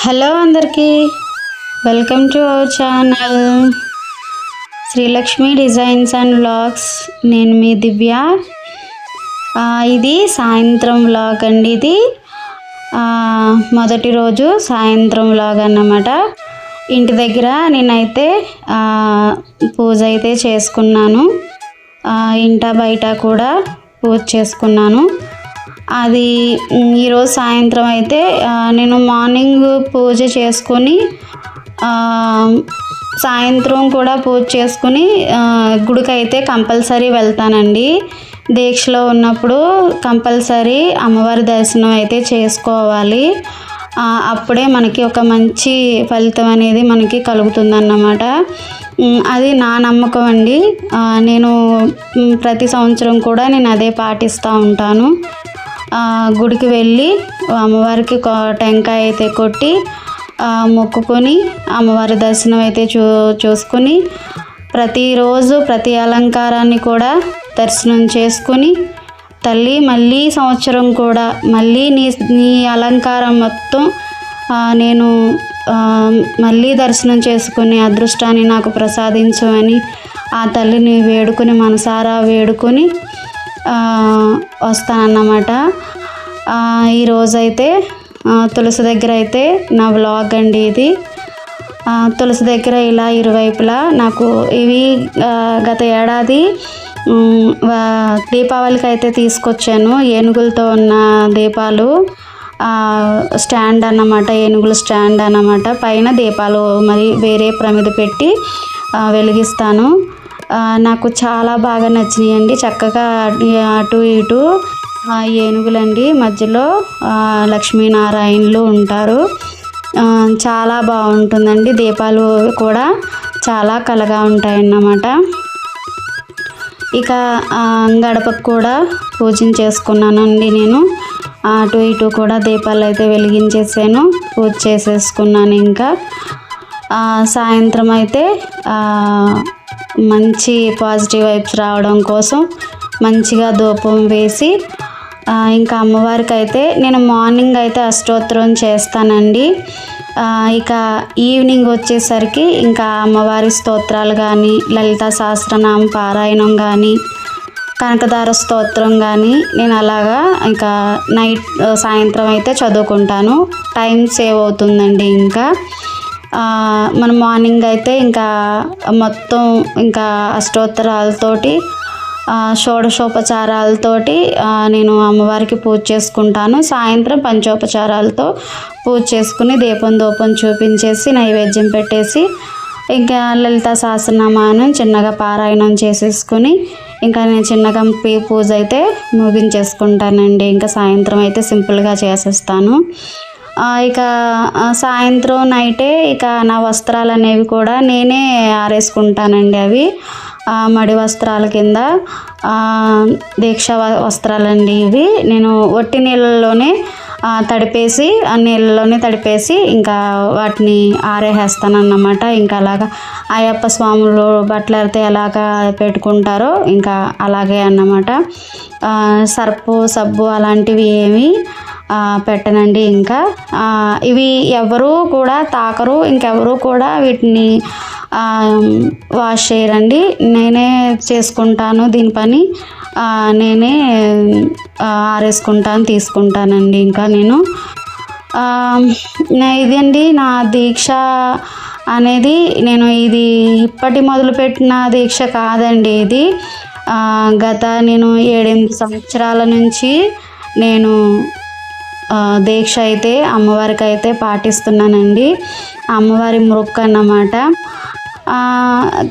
Hello అందరికీ welcome to our channel Srilakshmi designs and vlogs. నేను మీ దివ్య. ఇది సాయంత్రం వ్లాగ్ అండి. ఇది మొదటి రోజు సాయంత్రం వ్లాగ్ అన్నమాట. ఇంటి దగ్గర నేనైతే పూజ అయితే చేసుకున్నాను. ఇంట బయట కూడా పూజ చేసుకున్నాను. అది ఈరోజు సాయంత్రం అయితే నేను మార్నింగ్ పూజ చేసుకొని సాయంత్రం కూడా పూజ చేసుకుని గుడికి అయితే కంపల్సరీ వెళ్తానండి. దీక్షలో ఉన్నప్పుడు కంపల్సరీ అమ్మవారి దర్శనం అయితే చేసుకోవాలి. అప్పుడే మనకి ఒక మంచి ఫలితం అనేది మనకి కలుగుతుందన్నమాట. అది నా నమ్మకం అండి. నేను ప్రతి సంవత్సరం కూడా నేను అదే పాటిస్తూ ఉంటాను. గుడికి వెళ్ళి అమ్మవారికి టెంకాయ అయితే కొట్టి మొక్కుకొని అమ్మవారి దర్శనం అయితే చూసుకొని ప్రతిరోజు ప్రతి అలంకారాన్ని కూడా దర్శనం చేసుకుని తల్లి మళ్ళీ సంవత్సరం కూడా మళ్ళీ నీ అలంకారం మొత్తం నేను మళ్ళీ దర్శనం చేసుకుని అదృష్టాన్ని నాకు ప్రసాదించమని ఆ తల్లిని వేడుకొని మనసారా వేడుకొని వస్తానన్నమాట. ఈరోజైతే తులసి దగ్గర అయితే నా వ్లాగ్ అండి ఇది. తులసి దగ్గర ఇలా ఇరువైపులా నాకు ఇవి గత ఏడాది దీపావళికి అయితే తీసుకొచ్చాను. ఏనుగులతో ఉన్న దీపాలు స్టాండ్ అన్నమాట, ఏనుగుల స్టాండ్ అన్నమాట. పైన దీపాలు మరి వేరే ప్రమిద పెట్టి వెలిగిస్తాను. నాకు చాలా బాగా నచ్చినాయండి. చక్కగా అటు ఇటు ఏనుగులండి, మధ్యలో లక్ష్మీనారాయణలు ఉంటారు. చాలా బాగుంటుందండి. దీపాలు కూడా చాలా కలగా ఉంటాయన్నమాట. ఇక గడపకు కూడా పూజించేసుకున్నానండి నేను. అటు ఇటు కూడా దీపాలు అయితే వెలిగించేసాను, పూజ చేసేసుకున్నాను. ఇంకా సాయంత్రం అయితే మంచి పాజిటివ్ వైబ్స్ రావడం కోసం మంచిగా ధూపం వేసి ఇంకా అమ్మవారికి అయితే నేను మార్నింగ్ అయితే అష్టోత్తరం చేస్తానండి. ఇక ఈవినింగ్ వచ్చేసరికి ఇంకా అమ్మవారి స్తోత్రాలు కానీ, లలితా సహస్రనామ పారాయణం కానీ, కనకదార స్తోత్రం కానీ నేను అలాగా ఇంకా సాయంత్రం అయితే చదువుకుంటాను. టైం సేవ్ అవుతుందండి. ఇంకా మన మార్నింగ్ అయితే ఇంకా మొత్తం ఇంకా అష్టోత్తరాలతోటి షోడశోపచారాలతోటి నేను అమ్మవారికి పూజ చేసుకుంటాను. సాయంత్రం పంచోపచారాలతో పూజ చేసుకుని ధూపం చూపించేసి నైవేద్యం పెట్టేసి ఇంకా లలితా సహస్రనామాను చిన్నగా పారాయణం చేసేసుకుని ఇంకా నేను చిన్నగా పూజ అయితే ముగించేసుకుంటానండి. ఇంకా సాయంత్రం అయితే సింపుల్గా చేసేస్తాను. ఇక సాయంత్రం నైటే ఇక నా వస్త్రాలు అనేవి కూడా నేనే ఆరేసుకుంటానండి. అవి మడి వస్త్రాల కింద దీక్ష వస్త్రాలండి ఇవి. నేను ఒట్టి నీళ్ళలోనే తడిపేసి ఇంకా వాటిని ఆరేసేస్తాను అన్నమాట. ఇంకా అలాగా అయ్యప్ప స్వాములు బట్టలు అయితే ఎలాగా పెట్టుకుంటారో ఇంకా అలాగే అన్నమాట. సబ్బు అలాంటివి ఏమీ పెట్టనండి. ఇంకా ఇవి ఎవరు కూడా తాకరు, ఇంకెవరు కూడా వీటిని వాష్ చేయరండి. నేనే చేసుకుంటాను దీని పని. నేనే తీసుకుంటానండి. ఇంకా నేను ఇదండి నా దీక్ష అనేది. నేను ఇది ఇప్పటి మొదలుపెట్టిన దీక్ష కాదండి. ఇది నేను 7-8 సంవత్సరాల నుంచి నేను దీక్ష అయితే అమ్మవారికి అయితే పాటిస్తున్నానండి. అమ్మవారి మొక్కు అన్నమాట.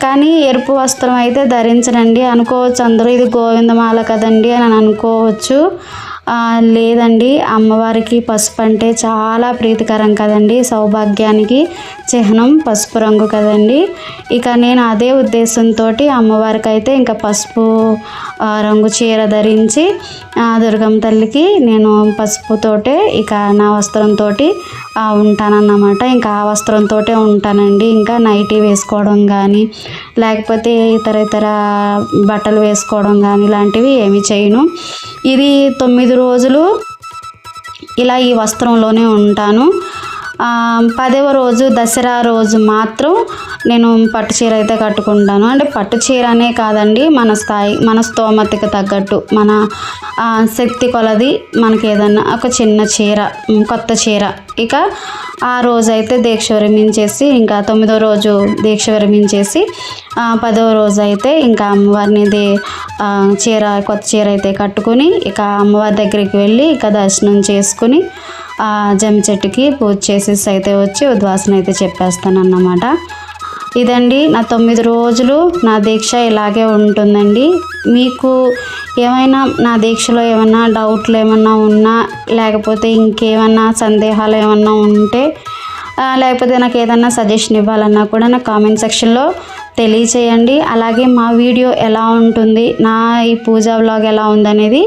కానీ ఎరుపు వస్త్రం అయితే ధరించనండి. అనుకోవచ్చు అందరూ ఇది గోవిందమాల కదండి అని అనుకోవచ్చు. లేదండి, అమ్మవారికి పసుపు అంటే చాలా ప్రీతికరం కదండి. సౌభాగ్యానికి చిహ్నం పసుపు రంగు కదండి. ఇక నేను అదే ఉద్దేశంతో అమ్మవారికి అయితే ఇంకా పసుపు రంగు చీర ధరించి దుర్గమ్మ తల్లికి నేను పసుపుతోటే ఇక నా వస్త్రంతో ఉంటానన్నమాట. ఇంకా ఆ వస్త్రంతో ఉంటానండి. ఇంకా నైటీ వేసుకోవడం కానీ లేకపోతే ఇతర బట్టలు వేసుకోవడం కానీ ఇలాంటివి ఏమీ చేయను. ఇది 9 రోజులు ఇలా ఈ వస్త్రంలోనే ఉంటాను. 10వ రోజు దసరా రోజు మాత్రం నేను పట్టు చీర అయితే కట్టుకుంటాను. అంటే పట్టు చీర అనే కాదండి, మన స్తోమతకి తగ్గట్టు మన శక్తి కొలది మనకి ఏదన్నా ఒక చిన్న చీర, కొత్త చీర. ఇక ఆ రోజైతే దీక్ష విరమించేసి, ఇంకా 9వ రోజు దీక్ష విరమించేసి 10వ రోజు అయితే ఇంకా అమ్మవారిని కొత్త చీర అయితే కట్టుకుని ఇక అమ్మవారి దగ్గరికి వెళ్ళి ఇక దర్శనం చేసుకుని జమ్మి చెట్టుకి పూజ చేసేసి అయితే వచ్చి ఉద్వాసన అయితే చెప్పేస్తానన్నమాట. ఇదండి నా 9 రోజులు నా దీక్ష ఇలాగే ఉంటుందండి. మీకు ఏమైనా నా దీక్షలో ఏమైనా డౌట్లు ఏమన్నా ఉన్నా, లేకపోతే ఇంకేమన్నా సందేహాలు ఏమన్నా ఉంటే, లేకపోతే నాకు ఏదన్నా సజెషన్ ఇవ్వాలన్నా కూడా నా కామెంట్ సెక్షన్లో తెలియచేయండి. అలాగే మా వీడియో ఎలా ఉంటుంది, నా ఈ పూజా వ్లాగ్ ఎలా ఉందనేది